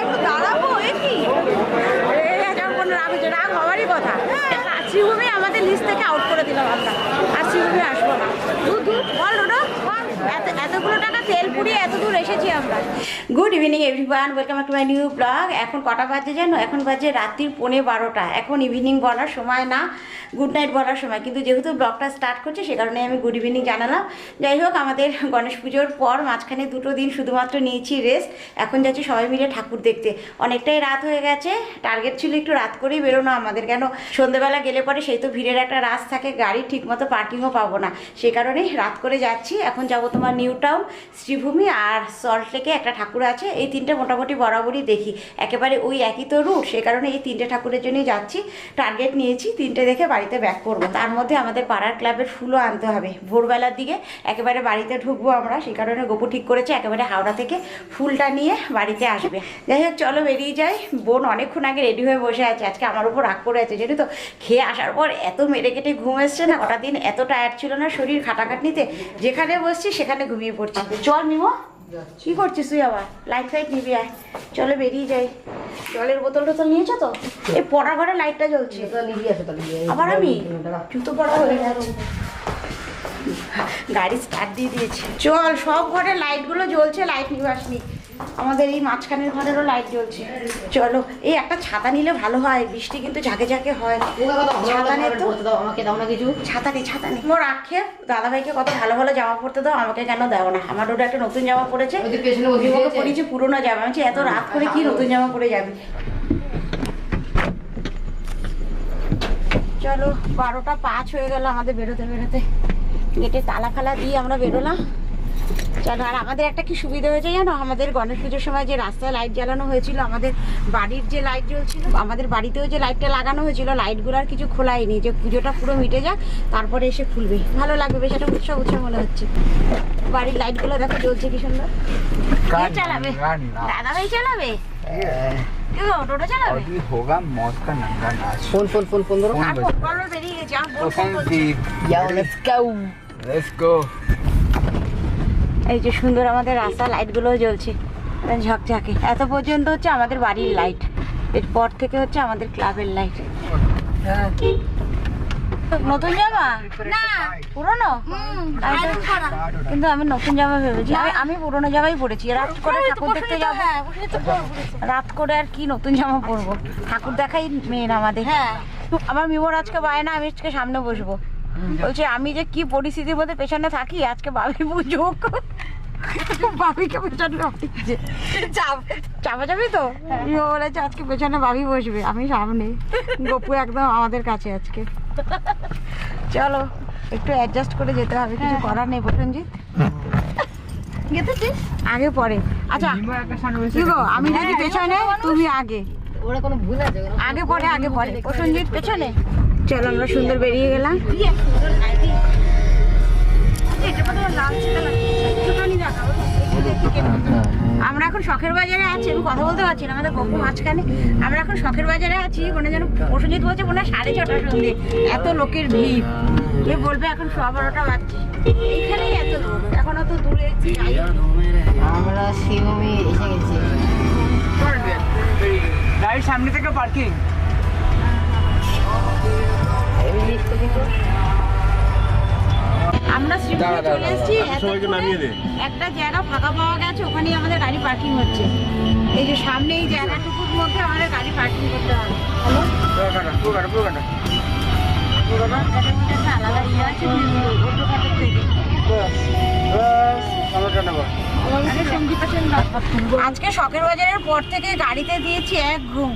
একটু দাঁড়াবো কি কোনো রাগ হওয়ারই কথা। শ্রীভূমি আমাদের লিস্ট থেকে আউট করে দিলাম আমরা, আর শ্রীভূমি আসবো না। বল ওটা এতগুলো টাকা তেল পুড়িয়ে এত দূর এসেছি আমরা। Good evening everyone, welcome to my new blog. এখন কটা বাজে জানো? এখন বাজে রাত্রির 11:15। এখন ইভিনিং বলার সময় না, গুড নাইট বলার সময়, কিন্তু যেহেতু ব্লগটা স্টার্ট করছে সে কারণে আমি গুড ইভিনিং জানালাম। যাই হোক, আমাদের গণেশ পুজোর পর মাঝখানে 2 দিন শুধুমাত্র নিয়েছি রেস্ট। এখন যাচ্ছি সবাই মিলে ঠাকুর দেখতে। অনেকটাই রাত হয়ে গেছে, টার্গেট ছিল একটু রাত করেই বেরোনো আমাদের, কেন সন্ধ্যেবেলা গেলে পরে সেই তো ভিড়ের একটা রাস থাকে, গাড়ি ঠিকমতো পার্কিংও পাবো না, সেই কারণেই রাত করে যাচ্ছি। এখন যাবো তোমার নিউ টাউন, শ্রীভূমি আর সল্টলেকে একটা ঠাকুর আছে, এই 3টে মোটামুটি বরাবরই দেখি, একেবারে ওই একই তো রুট, সেই কারণে এই 3টে ঠাকুরের জন্যই যাচ্ছি। টার্গেট নিয়েছি 3টে দেখে বাড়িতে ব্যাক করবো। তার মধ্যে আমাদের পাড়ার ক্লাবের ফুলও আনতে হবে, ভোরবেলার দিকে একেবারে বাড়িতে ঢুকবো আমরা, সেই কারণে গোপু ঠিক করেছে একেবারে হাওড়া থেকে ফুলটা নিয়ে বাড়িতে আসবে। যাই হোক, চলো বেরিয়ে যাই। বোন অনেকক্ষণ আগে রেডি হয়ে বসে আছে, আজকে আমার উপর রাগ করে আছে, জানি তো খেয়ে আসার পর এত মেরে কেটে ঘুম এসছে না, কটা দিন এত টায়ার্ড ছিল না শরীর খাটাখাটনিতে, যেখানে বসছি সেখানে ঘুমিয়ে পড়ছি। চল মিমো, কি করছিস তুই আবার? লাইট ফাইট নিবি? আয়, চলো বেরিয়ে যাই। জলের বোতল টোতল নিয়েছো তো? এই পড়া ঘরে লাইটটা জ্বলছে। আবার আমি জুতো পড়া হয়ে যাচ্ছে, গাড়ি স্টার্ট দিয়ে দিয়েছে। চল, সব ঘরে লাইটগুলো জ্বলছে, লাইট নিয়ে আসনি। আমাদের এই মাঝখানের ঘরেরও লাইট জ্বলছে। চলো, এই একটা ছাতা নিলে ভালো হয়, বৃষ্টি কিন্তু ঝাঁকে ঝাঁকে হয়। ছাতা নেই তো? আমাকে দাও না কিছু। ছাতা নেই। মোর রাখে দাদাভাইকে কত ভালো ভালো জামা পরতে দাও, আমাকে কেন দাও না? আমার ওটা একটা নতুন জামা পরেছে, পরেছি পুরোনো জামা। আমি এত রাত করে কি নতুন জামা পরে যাবি? চলো, 12:05 হয়ে গেল আমাদের বেরোতে বেরোতে। গেটে তালা ফালা দিয়ে আমরা বেরোলাম। চলো, আর আমাদের একটা কি সুবিধা হয়েছে জানো, আমাদের গণেশ পুজোর সময় যে রাস্তায় লাইট জ্বালানো হয়েছিল, আমাদের বাড়ির যে লাইট জ্বলছিল, আমাদের বাড়িতেও যে লাইটটা লাগানো হয়েছিল, লাইটগুলো আর কিছু খোলায়নি, যে পুজোটা পুরো মিটে যাক তারপরে এসে খুলবে, ভালো লাগবে, বেশ একটা উৎসব মনে হচ্ছে। বাড়ির লাইটগুলো দেখো জ্বলছে কি সুন্দর। কে চালাবে? দাদাভাই চালাবে? টোটো চালাবে? होगा मौत का नंगा नाच। फोन धरो। বেরিয়ে গেছে। Let's go. এই যে সুন্দর আমাদের রাস্তা, লাইটগুলো জ্বলছে ঝকঝকে। এত পর্যন্ত হচ্ছে আমাদের বাড়ির লাইট, এরপর থেকে হচ্ছে আমাদের ক্লাবের লাইট। নতুন জামা না পুরনো? কিন্তু আমি নতুন জামা ভেবেছি, আমি পুরনো জামাই পরেছি। রাত করে ঠাকুর দেখতে যাবো, রাত করে আর কি নতুন জামা পরবো? ঠাকুর দেখাই মেন আমাদের। আমার মিমোর আজকে বায়না, আমি আজকে সামনে বসবো। বলছে আমি যে কি পরিস্থিতির মধ্যে পেছনে থাকি, আজকে বাবি বুঝুক। বাবিকে পেছনে চাপা যাবি তো? বলেছে আজকে পেছনে বাবি বসবে, আমি সামনে, গপু একদম আমাদের কাছে আজকে। চলো, একটু অ্যাডজাস্ট করে যেতে হবে, কিছু করার নেই। প্রসেনজিৎ আগে পরে, আচ্ছা কি গো, আমি যদি পেছনে তুমি আগে, আগে পরে প্রসেনজিৎ পেছনে। চলো, আমরা সুন্দর বেরিয়ে গেলাম। আমরা এখন শখের বাজারে আছি, আমি কথা বলতে পারছি না, আমাদের গপু মাঝখানে। আমরা এখন শখের বাজারে আছি, মনে যেন প্রসেনজিৎ বলছে মনে হয় 6:30 সন্ধ্যে, এত লোকের ভিড়। কে বলবে এখন 12:15 বাজছে, এইখানেই এত লোক। এখন অত দূরে আমরা শিবমে এসে গেছি। গাড়ির সামনে থেকে পার্কিং। আমরা শ্রীভূমি চলে এসেছি। একটা জায়গা ফাঁকা পাওয়া গেছে, ওখানেই আমাদের গাড়ি পার্কিং হচ্ছে। এই যে সামনে এই জায়গাটুকুর মধ্যে আমাদের গাড়ি পার্কিং করতে হবে। আলাদা ইয়ে আছে থেকে। আজকে শখের বাজারের পর থেকে গাড়িতে দিয়েছি এক ঘুম।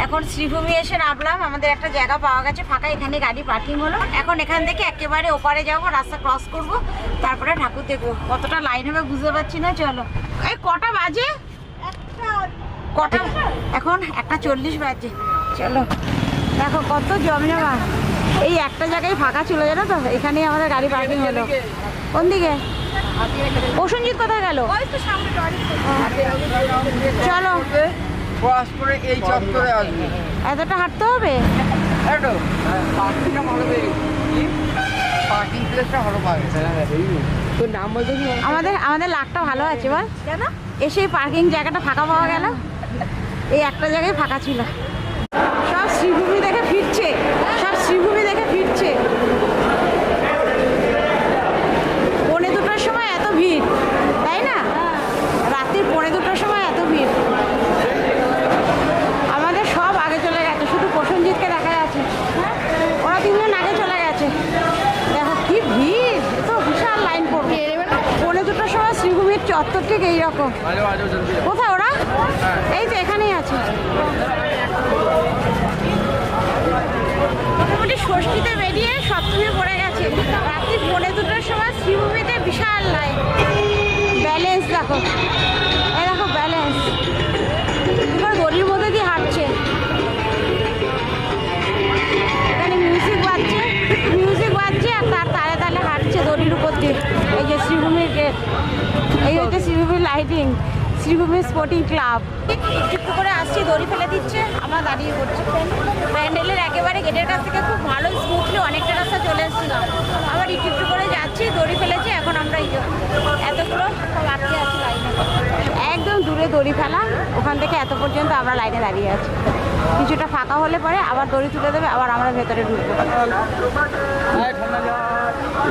এখন শ্রীভূমি এসে নামলাম, আমাদের একটা জায়গা পাওয়া গেছে ফাঁকা, এখানে গাড়ি পার্কিং হলো। এখন এখান থেকে একেবারে ওপারে যাবো, রাস্তা ক্রস করব, তারপরে ঠাকুর দেখবো। কতটা লাইন হবে বুঝতে পারছি না। চলো, এই কটা বাজে? কটা এখন? 1:40 বাজে। চলো, দেখো কত জমজমা। এই একটা জায়গায় ফাঁকা ছিল জানো তো, এখানেই আমাদের গাড়ি পার্কিং হলো। কোন দিকে? প্রসেনজিৎ কোথায় গেল? চলো, এই চত্বরে আসবে, এতটা হাঁটতে হবে? পার্কিং প্লেসটা ভালো পাবে। তোর নাম বলতে কি? আমাদের লাকটা ভালো আছে বল, কেন এসে পার্কিং জায়গাটা ফাঁকা পাওয়া গেল। এই একটা জায়গায় ফাঁকা ছিল। সব শ্রীভূমি দেখে ফিরছে, সব শ্রীভূমি দেখে ফিরছে। 2:45 সময় এত ভিড়, তাই না? রাত্রি 2:45 সময় এত ভিড়। আমাদের সব আগে চলে গেছে, শুধু প্রসেনজিৎকে দেখা যাচ্ছে। ওরা 3 জন আগে চলে গেছে। দেখো কি ভিড়, তো বিশাল লাইন পড়বে। 2:45 সময় শ্রীভূমির চত্বর ঠিক এইরকম। কোথায় ওরা? এই তো এখানেই আছে। মোটামুটি ষষ্ঠীতে বেরিয়ে সপ্তমী পড়ে গেছে। রাত্রি 2:45 সময় শ্রীভূমিতে বিশাল লাইন। ব্যালেন্স দেখো, এই দেখো ব্যালেন্স দড়ির মধ্যে দিয়ে হাঁটছে। এখানে মিউজিক বাজছে আর তার তালে তালে হাঁটছে দড়ির উপর দিয়ে। এই যে শ্রীভূমির গেট, এই হচ্ছে শ্রীভূমির লাইটিং, শ্রীভূমি স্পোর্টিং ক্লাব। একটু করে আসছি, দড়ি ফেলে দিচ্ছে, আমরা দাঁড়িয়ে পড়ছি। প্যান্ডেলের একেবারে গেটের কাছ থেকে খুব ভালো স্মুথলি অনেকটা রাস্তা চলে এসেছিলাম। আবার একটু করে যাচ্ছি, দড়ি ফেলেছি। এখন আমরা এতগুলো সব আটকে আছি লাইনে। একদম দূরে দড়ি ফেলা, ওখান থেকে এত পর্যন্ত আমরা লাইনে দাঁড়িয়ে আছি। কিছুটা ফাঁকা হলে পরে আবার দড়ি তুলে দেবে, আবার আমরা ভেতরে ঢুকবো।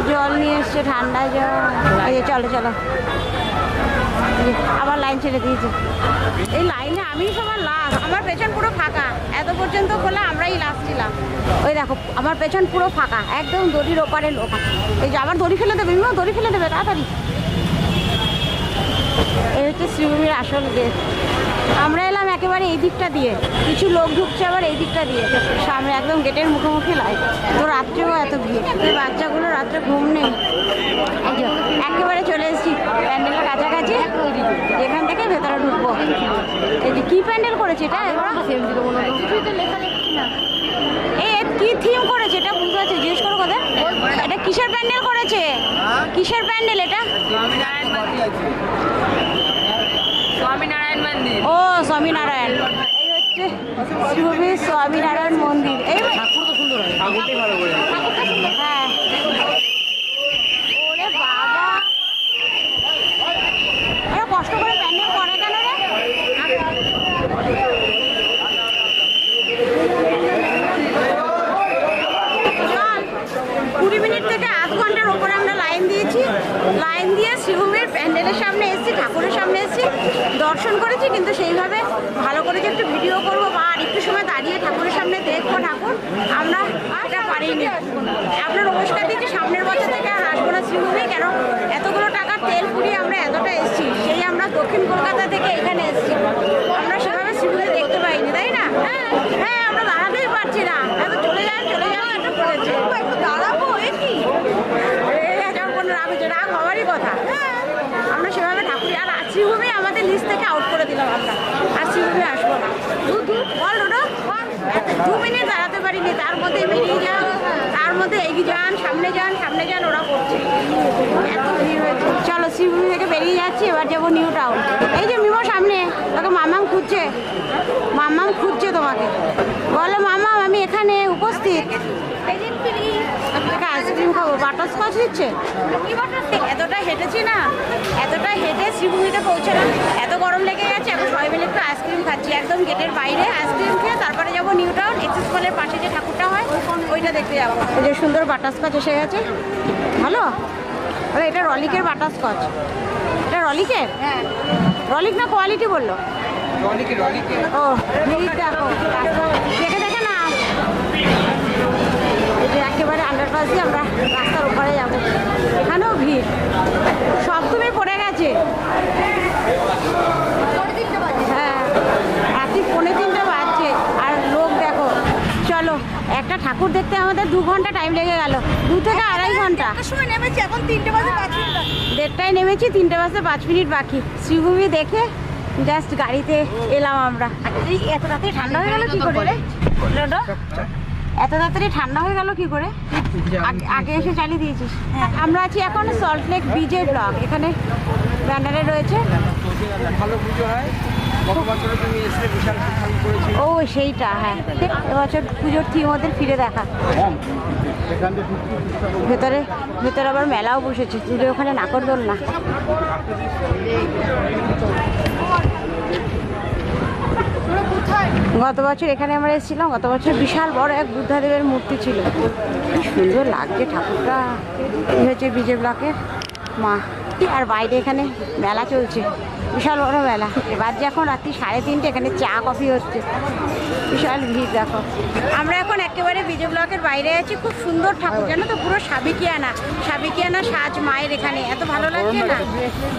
জল নিয়ে এসছে, ঠান্ডা জল। এই যে চলো চলো, আবার লাইন ছেড়ে দিয়েছে। এই লাইনে আমি সবার লাস্ট, আমার পেছন পুরো ফাঁকা। এত পর্যন্ত খোলা, আমরাই লাস্ট ছিলাম। ওই দেখো আমার পেছন পুরো ফাঁকা, একদম দড়ির ওপারে লোক। এই যে আবার দড়ি ফেলে দেবে, দড়ি ফেলে দেবে তাড়াতাড়ি। এই হচ্ছে শ্রীভূমির আসল গেট। আমরা এলাম একেবারে এই দিকটা দিয়ে, কিছু লোক ঢুকছে আবার এই দিকটা দিয়ে। সামনে একদম গেটের মুখোমুখি লাইন। তো রাত্রেও এত ভিড়, এই বাচ্চাগুলো রাত্রে ঘুম নেই। এই যে একেবারে চলে এসেছি প্যান্ডেলের কাছাকাছি, এখান থেকে ভেতরে ঢুকবো। এই যে কি প্যান্ডেল করেছে এটা? এই কি থিম করেছে এটা বুঝতে পারছি, জিজ্ঞেস করো কোথায় এটা কিসের প্যান্ডেল করেছে? কিসের প্যান্ডেল এটা? স্বামীনারায়ণ মন্দির। ও স্বামীনারায়ণ, এই হচ্ছে শ্রীভূমি স্বামীনারায়ণ মন্দির। এই ঠাকুর তো সুন্দর, হ্যাঁ। ওরে বাবা, এরা কষ্ট করে প্যান্ডেল করে কেন রে? চল, 20 মিনিট থেকে আধ ঘন্টার ওপরে আমরা লাইন দিয়েছি। লাইন দিয়ে শ্রীভূমির প্যান্ডেলের সামনে এসেছি, ঠাকুরের সামনে এসেছি, দর্শন করেছি। কিন্তু সেইভাবে ভালো করে যে একটু ভিডিও করবো বা আর একটু সময় দাঁড়িয়ে ঠাকুরের সামনে দেখবো ঠাকুর, আমরা এটা পারিনি। আমরা নমস্কার দিচ্ছি, সামনের বছর থেকে আর আসবো না শ্রীভূমি। কেন এতগুলো টাকার তেল পুড়িয়ে আমরা এতটা এসেছি, সেই আমরা দক্ষিণ কলকাতা থেকে এখানে এসেছি। আমরা সেভাবে শ্রীভূমি দেখতে পাইনি, তাই না? হ্যাঁ, আমরা দাঁড়াতেই পারছি না। এত চলে যান একটু করেছে, একটু দাঁড়াবো। যখন রাগ হওয়ারই কথা। আমরা সেভাবে ঠাকুর আর শ্রীভূমি আমাদের লিস্ট থেকে আউট করে দিলাম আমরা, আর শ্রীভূমি আসবো না। বল ওটা 2 মিনিট দাঁড়াতে পারিনি, তার মধ্যে বেরিয়ে যান, তার মধ্যে এগিয়ে যান, সামনে যান, ওরা করছে। এত ভিড় হয়েছে। চলো শ্রীভূমি থেকে বেরিয়ে যাচ্ছি, এবার যাবো নিউ টাউন। এই যে মিমো সামনে, তোকে মামাম খুঁজছে তোমাকে। বলো মামাম আমি এখানে উপস্থিত। আইসক্রিম খাবো, বাটারস্কচ দিচ্ছে। এতটা হেঁটেছি না, এতটা হেঁটে শ্রীভূমিতে পৌঁছলাম, এত গরম লেগে গেছে। এখন সবাই মিলে একটু আইসক্রিম খাচ্ছি একদম গেটের বাইরে। আইসক্রিম খেয়ে তারপরে যাবো নিউ টাউন, এক্সিস মলের পাশে যে ঠাকুরটা হয় ওইটা দেখতে যাবো। এই যে সুন্দর বাটারস্কচ এসে গেছে, ভালো। আরে এটা রলিকের বাটারস্কচ, এটা রলিকের? হ্যাঁ, রলিক না কোয়ালিটি বললো? ও ভিড় দেখো, দেখে না। এই যে একেবারে আন্ডারপাস দিয়ে আমরা রাস্তার ওপারে যাবো। এখানেও ভিড়, সপ্তমী পড়ে গেছে। হ্যাঁ, রাত্রি 2:45 বাজছে আর লোক দেখো। চলো, একটা ঠাকুর দেখতে আমাদের 2 ঘন্টা টাইম লেগে গেল, 2 থেকে আড়াই ঘন্টা। সময় নেমেছি, এখন 3টে বাজে 5 মিনিট, 1:30টায় নেমেছি, 3টে বাজে 5 মিনিট বাকি। শ্রীভূমি দেখে জাস্ট গাড়িতে এলাম আমরা। এত রাতে ঠান্ডা হয়ে গেল কি করে রে? এত তাড়াতাড়ি ঠান্ডা হয়ে গেল কি করে? আগে এসে চালিয়ে দিয়েছিস। আমরা আছি এখন সল্টলেক ব্রিজের ব্লক, এখানে ব্যানারে রয়েছে। ভালো পুজো হয়, গত বছরে তুমি এসে বিশাল ঠাকুর করেছিলে। ও সেইটা, হ্যাঁ। এবছর পুজোর থিম ওদের ফিরে দেখা। ভেতরে ভেতরে আবার মেলাও বসেছে, তুলে ওখানে নাকরদোল না। গত বছর এখানে আমরা এসেছিলাম, গত বছর বিশাল বড় এক বুদ্ধাদেবের মূর্তি ছিল, কি সুন্দর লাগছে ঠাকুরটা। এই হচ্ছে বিজে ব্লকের মা। আর বাইরে এখানে মেলা চলছে, বিশাল বড় মেলা। এবার যে এখন রাত্রি 3:30, এখানে চা কফি হচ্ছে, বিশাল ভিড় দেখো। আমরা এখন একেবারে বিজে ব্লকের বাইরে আছি, খুব সুন্দর ঠাকুর জানো তো, পুরো সাবেকিয়ানা সাজ মায়ের এখানে, এত ভালো লাগছে না।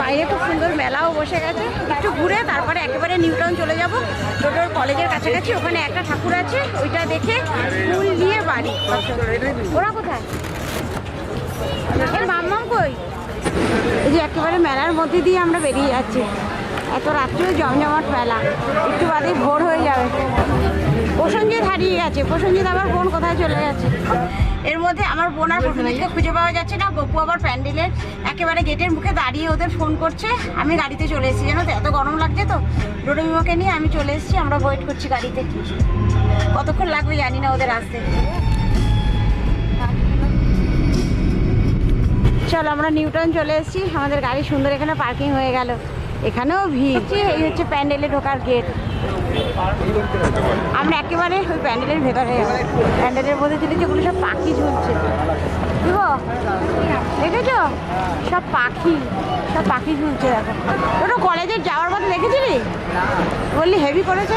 বাইরে খুব সুন্দর মেলাও বসে গেছে, একটু ঘুরে তারপরে একেবারে নিউ টাউন চলে যাবো। টোটোর কলেজের কাছাকাছি ওখানে একটা ঠাকুর আছে, ওইটা দেখে ফুল নিয়ে বাড়ি। ওরা কোথায়? মাম্মাম কই? এই যে একেবারে মেলার মধ্যে দিয়ে আমরা বেরিয়ে যাচ্ছি। এত রাত্রেও জমজমাট মেলা, একটু বাদে ভোর হয়ে যাবে। প্রসঞ্জিৎ হারিয়ে গেছে, প্রসঞ্জিৎ আবার বোন কোথায় চলে গেছে। এর মধ্যে আমার বোন আর প্রসঞ্জিৎকে খুঁজে পাওয়া যাচ্ছে না। গপু আবার প্যান্ডেলের একেবারে গেটের মুখে দাঁড়িয়ে ওদের ফোন করছে। আমি গাড়িতে চলে এসেছি, জানো তো, এত গরম লাগছে তো। ডোডোমিমোকে নিয়ে আমি চলে এসেছি, আমরা ওয়েট করছি গাড়িতে। কতক্ষণ লাগবে জানি না ওদের আসতে। চলো আমরা নিউ টাউন চলে এসেছি, আমাদের গাড়ি সুন্দর এখানে পার্কিং হয়ে গেল। এখানেও ভিড়। এই হচ্ছে প্যান্ডেলে ঢোকার গেট। আমরা একেবারে ওই প্যান্ডেলের ভেতরে যাবো। প্যান্ডেলের মধ্যে ছিল যেগুলো সব পাখি ঝুলছে, বুঝবো, দেখেছো? সব পাখি ঝুলছে দেখো। ওটা কলেজে যাওয়ার মতো দেখেছিলি? বললি হেভি করেছে।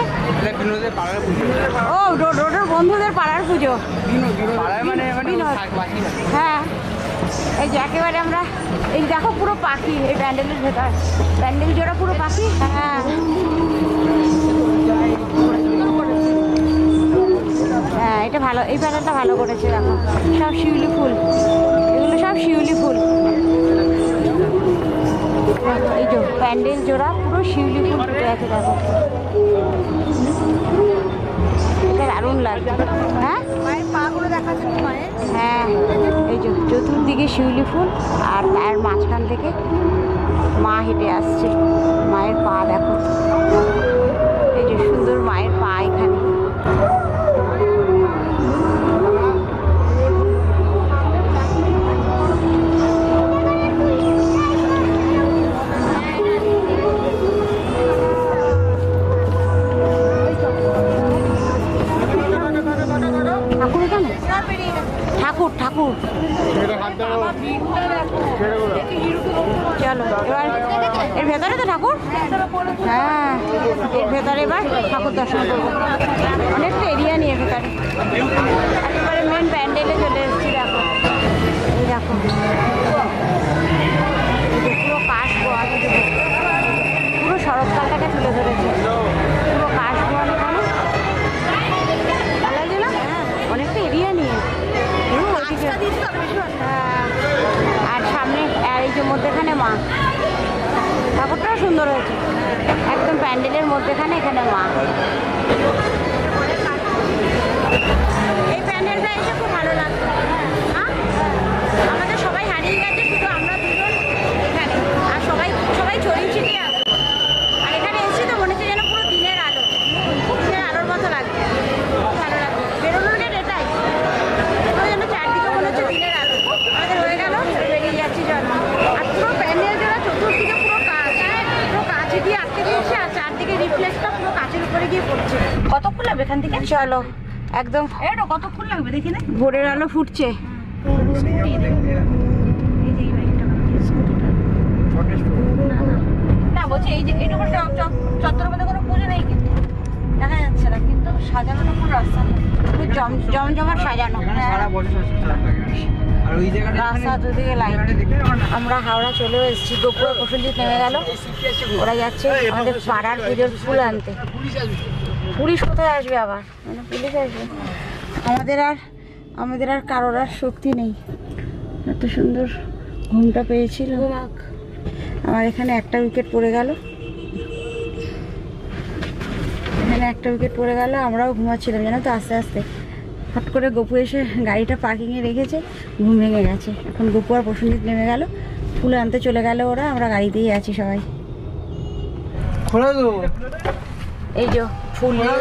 ও রোডের বন্ধুদের পাড়ার পুজো। হ্যাঁ, এই যে একেবারে আমরা এই দেখো পুরো পাখি এই প্যান্ডেলের ভেতর, প্যান্ডেল জোড়া পুরো পাখি। হ্যাঁ হ্যাঁ, এটা ভালো, এই প্যান্ডেলটা ভালো করেছে দেখো। সব শিউলি ফুল, এগুলো সব শিউলি ফুল। এই যে প্যান্ডেল জোড়া পুরো শিউলি ফুল ফুটে আছে দেখো, এটা দারুণ লাগছে। হ্যাঁ মায়ের পাগুলো দেখাচ্ছে মায়ের। হ্যাঁ, এই যে চতুর্দিকে শিউলি ফুল, আর তার মাঝখান থেকে মা হেঁটে আসছে। মায়ের পা দেখো, এই যে সুন্দর মায়ের পা এখানে। ঠাকুর চলো এবার এর ভেতরে তো ঠাকুর। হ্যাঁ, এর ভেতরে এবার ঠাকুর দর্শন করবো। অনেকটা এরিয়া নিয়ে ভেতরে একেবারে মেন প্যান্ডেলে চলে এসেছি। দেখো এই দেখো পুরো কাশ বোয়া, পুরো শরৎকালটাকে তুলে ধরেছে, পুরো কাশ বোয়া। ভালো লাগছে না? অনেকটা এরিয়া নিয়ে। আর সামনে এই যে মধ্যেখানে মা, ঠাকুরটাও সুন্দর হয়েছে, একদম প্যান্ডেলের মধ্যেখানে এখানে মা। এই প্যান্ডেলটা এসে খুব ভালো লাগতো। আমাদের সবাই হারিয়ে গেছে, শুধু আমরা দুজন এখানে, আর সবাই ছড়িয়ে ছিটিয়ে আছে। আর এখানে এসে তো মনে হচ্ছে যেন পুরো দিনের আলো, দিনের আলোর মতো লাগছে, খুব ভালো লাগছে। বেরোনোর গেট এটাই, যেন চারদিকে মনে হচ্ছে দিনের আলো। আমাদের হয়ে গেল, বেরিয়ে যাচ্ছি জল। আর পুরো প্যান্ডেল জোড়া চতুর্দিকে পুরো কাঁচে দিয়ে আটকে দিয়েছে, আর চারদিকে রিফ্লেক্সটা পুরো কাঁচের উপরে গিয়ে পড়ছে। কতক্ষণ লাগবে এখান থেকে? চলো একদম কতক্ষণ লাগবে দেখি না, ভোরের আলো ফুটছে। না বলছি এই যে এইটুকু চত্বরের মধ্যে কোনো পুজো নেই, কিন্তু দেখা যাচ্ছে না, কিন্তু সাজানো পুরো রাস্তা খুব জমজমাট সাজানো। রাস্তা দুদিকে লাইট। আমরা হাওড়া চলেও এসেছি, গোপুর প্রসেনজিৎ নেমে গেল, ওরা যাচ্ছে আমাদের পাড়ার পুজোর ফুল আনতে। পুলিশ কোথায় আসবে আবার, মানে পুলিশ আসবে? আমাদের আর কারোর আর শক্তি নেই। এত সুন্দর ঘুমটা পেয়েছিল আমার। এখানে একটা উইকেট পড়ে গেল, আমরাও ঘুমাচ্ছিলাম জানো তো। আস্তে আস্তে হট করে গপু এসে গাড়িটা পার্কিংয়ে রেখেছে, ঘুম ভেঙে গেছে। এখন গপু আর প্রসেনজিৎ নেমে গেল, ফুল আনতে চলে গেল ওরা, আমরা গাড়িতেই আছি সবাই। এই যে ফুল নিয়ে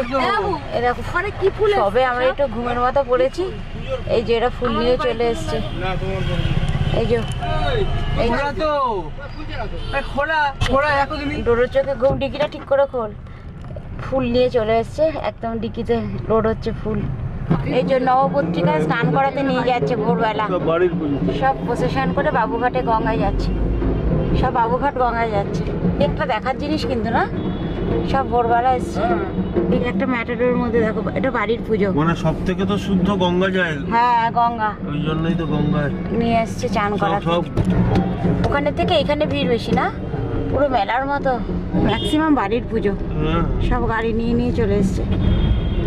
এরকম কি ফুল সবে আমরা একটু ঘুমের মতো পড়েছি। এই যে এরা ফুল নিয়ে চলে এসছে। এই যে এই খোলা তো খোলা খোলা এখন তুমি ডোরোর চোখে ঘুম, ডিকিটা ঠিক করে খোল। ফুল নিয়ে চলে এসছে একদম ডিকিতে লোড হচ্ছে ফুল। এই যে নবপত্রিকায় স্নান করাতে নিয়ে যাচ্ছে ভোরবেলা, সব প্রসেশন করে বাবুঘাটে গঙ্গায় যাচ্ছে, সব বাবুঘাট গঙ্গায় যাচ্ছে। একটা দেখার জিনিস কিন্তু না, সব ভোরবেলা এসছে। এই একটা ম্যাটাডোরের মধ্যে দেখো, এটা বাড়ির পুজো, মানে সব থেকে তো শুদ্ধ গঙ্গা যায়, হ্যাঁ গঙ্গা, ওই জন্যই তো গঙ্গায় নিয়ে এসছে চান করাতে। সব ওখানে থেকে এখানে ভিড় বেশি না, পুরো মেলার মতো। ম্যাক্সিমাম বাড়ির পুজো, হ্যাঁ, সব গাড়ি নিয়ে নিয়ে চলে এসছে।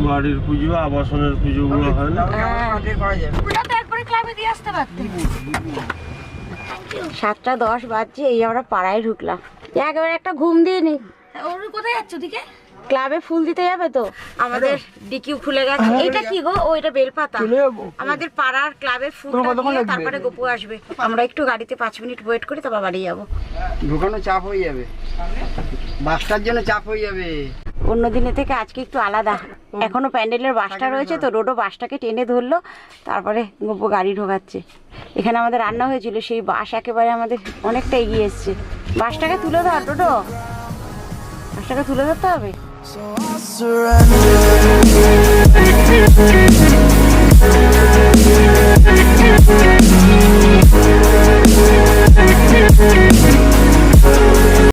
বাড়ির পুজো আবাসনের পুজো গুলো হয় না। হ্যাঁ, করা যাবে। ওটা তো একবারে ক্লাবে দিয়ে আসতে পারতে। 7:10 বাজছে, এই আমরা পাড়ায় ঢুকলাম। একেবারে একটা ঘুম দিয়ে নি। ওর কোথায় যাচ্ছে ওদিকে? ক্লাবে ফুল দিতে যাবে তো, আমাদের ডিকিউ খুলে গেছে। এটা কি গো? ও এটা বেলপাতা। আমাদের পাড়ার ক্লাবের ফুল তারপরে গোপু আসবে। আমরা একটু গাড়িতে 5 মিনিট ওয়েট করি, তারপর বাড়ি যাবো। ঢোকানো চাপ হয়ে যাবে, বাসটার জন্য চাপ হয়ে যাবে। অন্য দিনের থেকে আজকে একটু আলাদা। এখনো প্যান্ডেলের বাসটা রয়েছে তো, রোডও বাসটাকে টেনে ধরলো, তারপরে গোপু গাড়ি ঢোকাচ্ছে। এখানে আমাদের রান্না হয়েছিল, সেই বাস একেবারে আমাদের অনেকটা এগিয়ে এসছে। বাসটাকে তুলে ধর টোটো, বাসটাকে তুলে ধরতে হবে। So I surrender.